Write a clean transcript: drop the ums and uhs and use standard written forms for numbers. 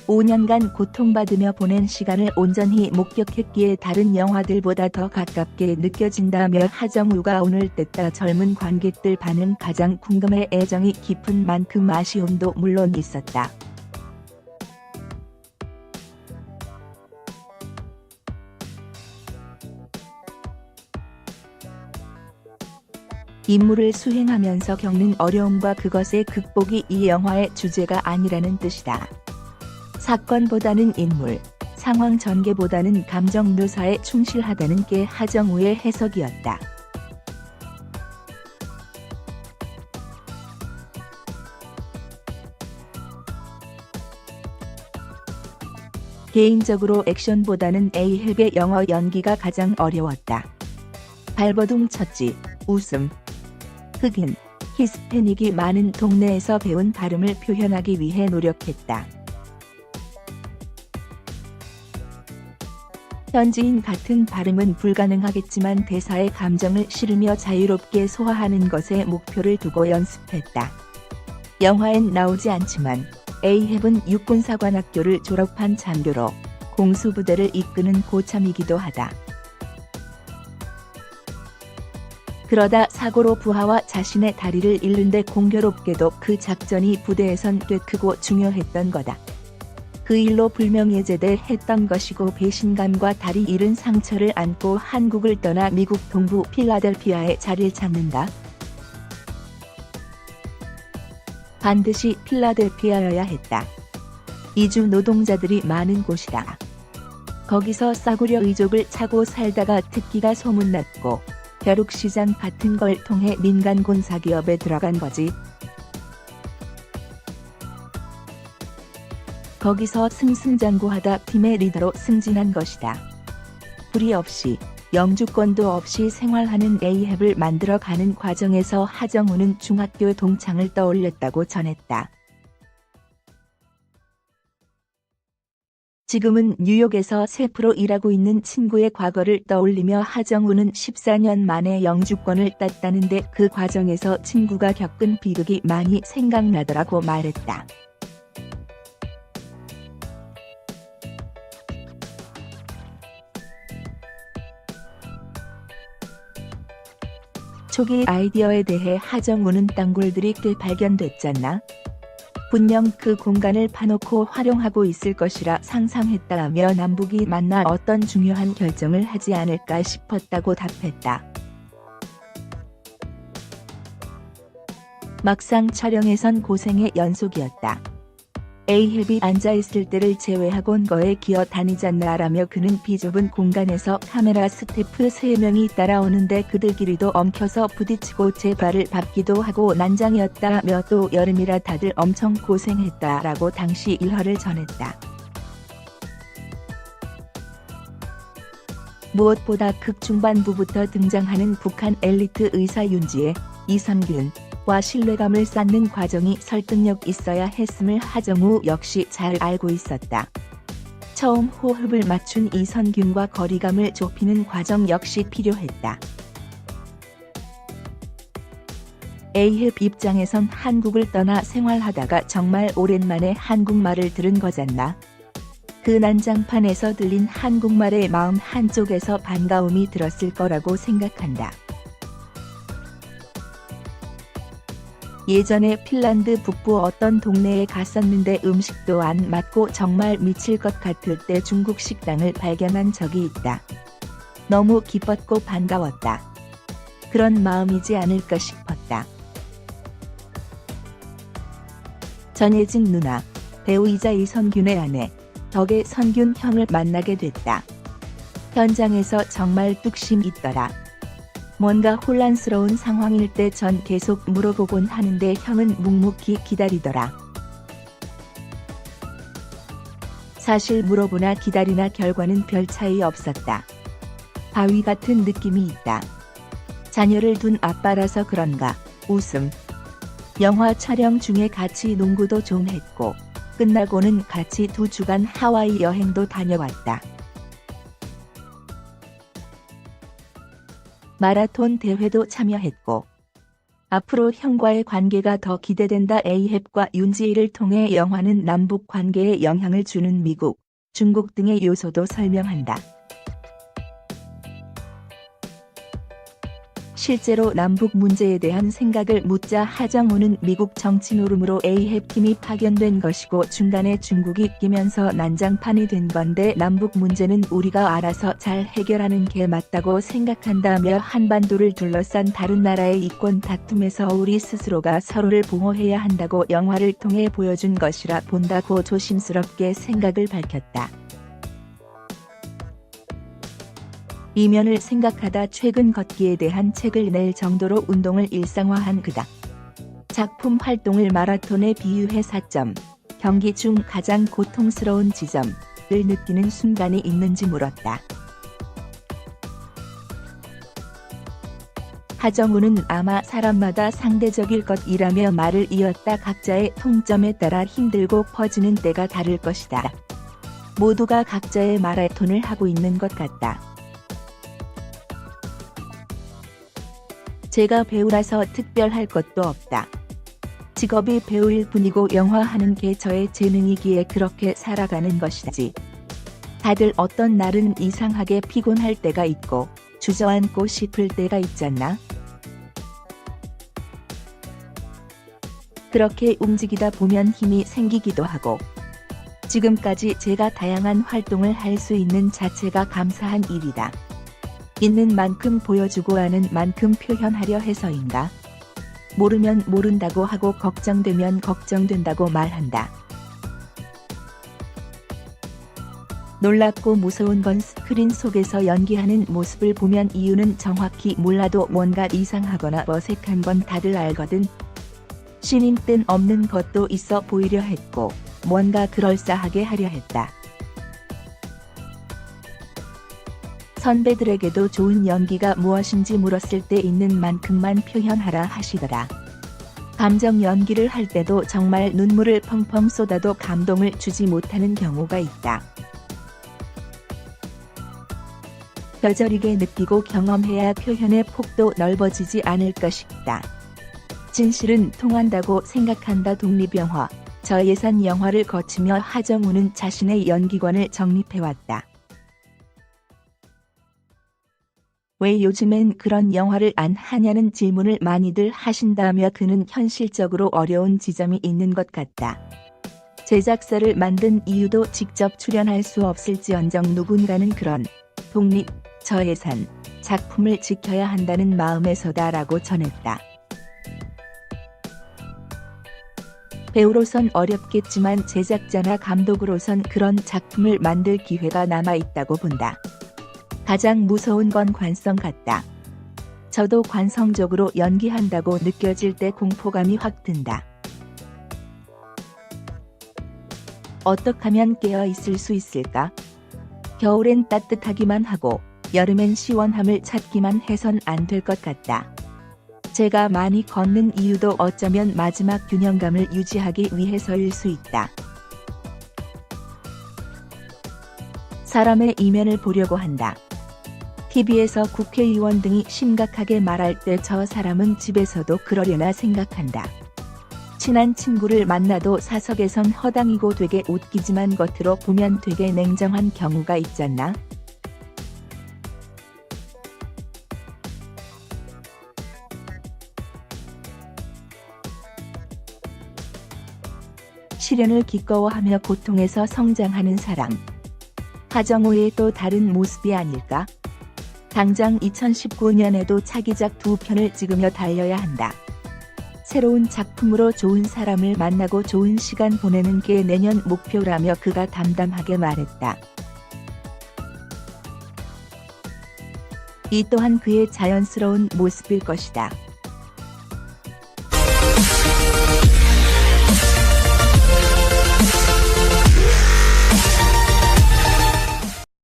(5년간) 고통받으며 보낸 시간을 온전히 목격했기에 다른 영화들보다 더 가깝게 느껴진다며 하정우가 오늘 뗐다 젊은 관객들 반응 가장 궁금해 애정이 깊은 만큼 아쉬움도 물론 있었다. 임무를 수행하면서 겪는 어려움과 그것의 극복이 이 영화의 주제가 아니라는 뜻이다. 사건보다는 인물, 상황 전개보다는 감정 묘사에 충실하다는 게 하정우의 해석이었다. 개인적으로 액션보다는 에이헵의 영어 연기가 가장 어려웠다. 발버둥 쳤지, 웃음, 흑인, 히스패닉이 많은 동네에서 배운 발음을 표현하기 위해 노력했다. 현지인 같은 발음은 불가능하겠지만 대사의 감정을 실으며 자유롭게 소화하는 것에 목표를 두고 연습했다. 영화엔 나오지 않지만 에이헵은 육군사관학교를 졸업한 장교로 공수부대를 이끄는 고참이기도 하다. 그러다 사고로 부하와 자신의 다리를 잃는데 공교롭게도 그 작전이 부대에선 꽤 크고 중요했던 거다. 그 일로 불명예제대 했던 것이고 배신감과 다리 잃은 상처를 안고 한국을 떠나 미국 동부 필라델피아에 자리를 잡는다. 반드시 필라델피아여야 했다. 이주 노동자들이 많은 곳이다. 거기서 싸구려 의족을 차고 살다가 특기가 소문났고 벼룩시장 같은 걸 통해 민간군 사기업에 들어간 거지. 거기서 승승장구하다 팀의 리더로 승진한 것이다. 불의 없이 영주권도 없이 생활하는 에이헵을 만들어가는 과정에서 하정우는 중학교 동창을 떠올렸다고 전했다. 지금은 뉴욕에서 셰프로 일하고 있는 친구의 과거를 떠올리며 하정우는 14년 만에 영주권을 땄다는데 그 과정에서 친구가 겪은 비극이 많이 생각나더라고 말했다. 초기 아이디어에 대해 하정우는 땅굴들이 꽤 발견됐잖아. 분명 그 공간을 파놓고 활용하고 있을 것이라 상상했다며 남북이 만나 어떤 중요한 결정을 하지 않을까 싶었다고 답했다. 막상 촬영에선 고생의 연속이었다. 에이헵이 앉아있을 때를 제외하곤 거에 기어 다니잖아라며 그는 비좁은 공간에서 카메라 스태프 3명이 따라오는데 그들끼리도 엉켜서 부딪히고 제 발을 밟기도 하고 난장이었다며 또 여름이라 다들 엄청 고생했다라고 당시 일화를 전했다. 무엇보다 극 중반부부터 등장하는 북한 엘리트 의사 윤지혜, 이선균 와 신뢰감을 쌓는 과정이 설득력 있어야 했음을 하정우 역시 잘 알고 있었다. 처음 호흡을 맞춘 이선균과 거리감을 좁히는 과정 역시 필요했다. 에이헵 입장에선 한국을 떠나 생활하다가 정말 오랜만에 한국말을 들은 거잖아. 그 난장판에서 들린 한국말에 마음 한쪽에서 반가움이 들었을 거라고 생각한다. 예전에 핀란드 북부 어떤 동네에 갔었는데 음식도 안 맞고 정말 미칠 것 같을 때 중국 식당을 발견한 적이 있다. 너무 기뻤고 반가웠다. 그런 마음이지 않을까 싶었다. 전예직 누나, 배우이자 이선균의 아내, 덕의 선균 형을 만나게 됐다. 현장에서 정말 뚝심 있더라. 뭔가 혼란스러운 상황일 때 전 계속 물어보곤 하는데 형은 묵묵히 기다리더라. 사실 물어보나 기다리나 결과는 별 차이 없었다. 바위 같은 느낌이 있다. 자녀를 둔 아빠라서 그런가. 웃음. 영화 촬영 중에 같이 농구도 좀 했고 끝나고는 같이 2주간 하와이 여행도 다녀왔다. 마라톤 대회도 참여했고 앞으로 형과의 관계가 더 기대된다. 에이헵과 윤지일을 통해 영화는 남북 관계에 영향을 주는 미국, 중국 등의 요소도 설명한다. 실제로 남북 문제에 대한 생각을 묻자 하정우는 미국 정치 노름으로 에이헵 팀이 파견된 것이고 중간에 중국이 끼면서 난장판이 된 건데 남북 문제는 우리가 알아서 잘 해결하는 게 맞다고 생각한다며 한반도를 둘러싼 다른 나라의 이권 다툼에서 우리 스스로가 서로를 보호해야 한다고 영화를 통해 보여준 것이라 본다고 조심스럽게 생각을 밝혔다. 이면을 생각하다 최근 걷기에 대한 책을 낼 정도로 운동을 일상화한 그다. 작품 활동을 마라톤에 비유해 4점, 경기 중 가장 고통스러운 지점을 느끼는 순간이 있는지 물었다. 하정우는 아마 사람마다 상대적일 것이라며 말을 이었다. 각자의 통점에 따라 힘들고 퍼지는 때가 다를 것이다. 모두가 각자의 마라톤을 하고 있는 것 같다. 제가 배우라서 특별할 것도 없다. 직업이 배우일 뿐이고 영화하는 게 저의 재능이기에 그렇게 살아가는 것이지. 다들 어떤 날은 이상하게 피곤할 때가 있고 주저앉고 싶을 때가 있잖아. 그렇게 움직이다 보면 힘이 생기기도 하고 지금까지 제가 다양한 활동을 할 수 있는 자체가 감사한 일이다. 있는 만큼 보여주고 아는 만큼 표현하려 해서인가? 모르면 모른다고 하고 걱정되면 걱정된다고 말한다. 놀랍고 무서운 건 스크린 속에서 연기하는 모습을 보면 이유는 정확히 몰라도 뭔가 이상하거나 어색한 건 다들 알거든. 신인 땐 없는 것도 있어 보이려 했고 뭔가 그럴싸하게 하려 했다. 선배들에게도 좋은 연기가 무엇인지 물었을 때 있는 만큼만 표현하라 하시더라. 감정 연기를 할 때도 정말 눈물을 펑펑 쏟아도 감동을 주지 못하는 경우가 있다. 뼈저리게 느끼고 경험해야 표현의 폭도 넓어지지 않을까 싶다. 진실은 통한다고 생각한다. 독립영화, 저예산 영화를 거치며 하정우는 자신의 연기관을 정립해왔다. 왜 요즘엔 그런 영화를 안 하냐는 질문을 많이들 하신다며 그는 현실적으로 어려운 지점이 있는 것 같다. 제작사를 만든 이유도 직접 출연할 수 없을지언정 누군가는 그런 독립, 저예산 작품을 지켜야 한다는 마음에서다라고 전했다. 배우로선 어렵겠지만 제작자나 감독으로선 그런 작품을 만들 기회가 남아있다고 본다. 가장 무서운 건 관성 같다. 저도 관성적으로 연기한다고 느껴질 때 공포감이 확 든다. 어떻게 하면 깨어 있을 수 있을까? 겨울엔 따뜻하기만 하고 여름엔 시원함을 찾기만 해선 안 될 것 같다. 제가 많이 걷는 이유도 어쩌면 마지막 균형감을 유지하기 위해서일 수 있다. 사람의 이면을 보려고 한다. TV에서 국회의원 등이 심각하게 말할 때 저 사람은 집에서도 그러려나 생각한다. 친한 친구를 만나도 사석에선 허당이고 되게 웃기지만 겉으로 보면 되게 냉정한 경우가 있잖아. 시련을 기꺼워하며 고통에서 성장하는 사람. 하정우의 또 다른 모습이 아닐까? 당장 2019년에도 차기작 2편을 찍으며 달려야 한다. 새로운 작품으로 좋은 사람을 만나고 좋은 시간 보내는 게 내년 목표라며 그가 담담하게 말했다. 이 또한 그의 자연스러운 모습일 것이다.